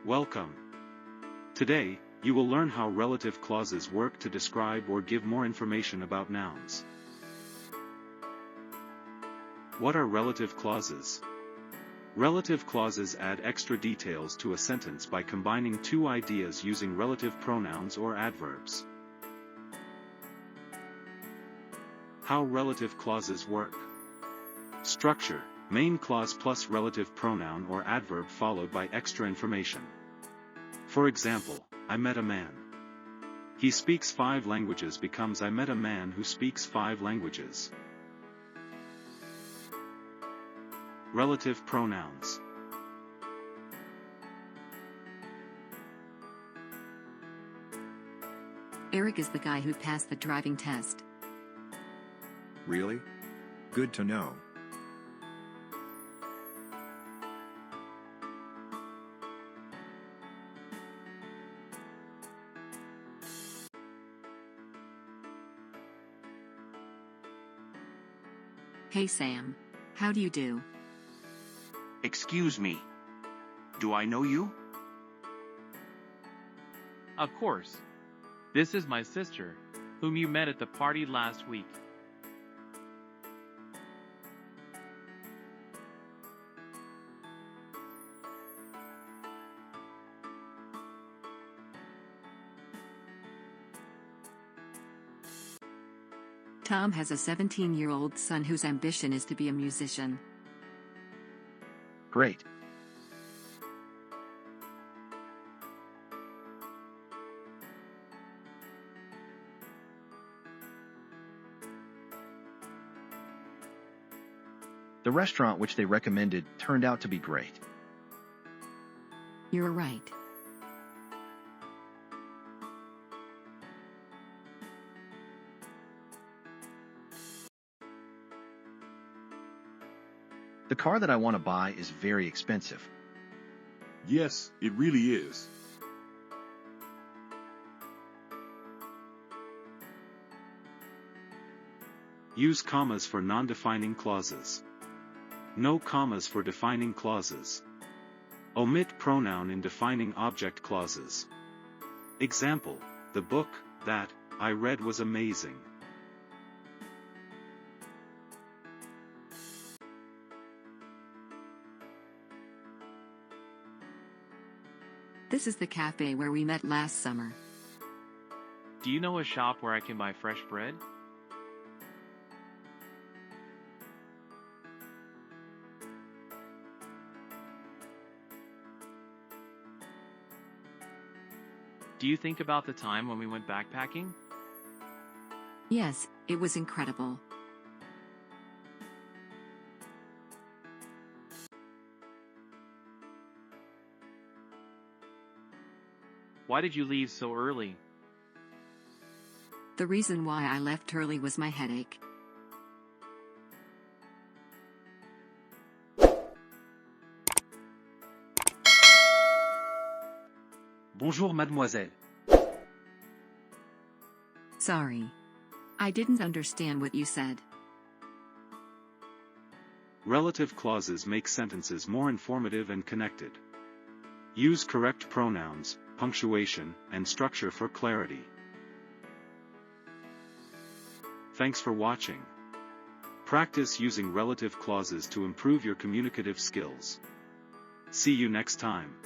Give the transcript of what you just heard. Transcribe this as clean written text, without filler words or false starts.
Welcome. Today, you will learn how relative clauses work to describe or give more information about nouns. What are relative clauses? Relative clauses add extra details to a sentence by combining two ideas using relative pronouns or adverbs. How relative clauses work. Structure: main clause plus relative pronoun or adverb followed by extra information. For example, I met a man. He speaks 5 languages becomes I met a man who speaks 5 languages. Relative pronouns. Eric is the guy who passed the driving test. Really? Good to know. Hey Sam. How do you do? Excuse me. Do I know you? Of course. This is my sister, whom you met at the party last week. Tom has a 17-year-old son whose ambition is to be a musician. Great. The restaurant which they recommended turned out to be great. You're right. The car that I want to buy is very expensive. Yes, it really is. Use commas for non-defining clauses. No commas for defining clauses. Omit pronoun in defining object clauses. Example: the book that I read was amazing. This is the cafe where we met last summer. Do you know a shop where I can buy fresh bread? Do you think about the time when we went backpacking? Yes, it was incredible. Why did you leave so early? The reason why I left early was my headache. Bonjour mademoiselle. Sorry. I didn't understand what you said. Relative clauses make sentences more informative and connected. Use correct pronouns, punctuation, and structure for clarity. Thanks for watching. Practice using relative clauses to improve your communicative skills. See you next time.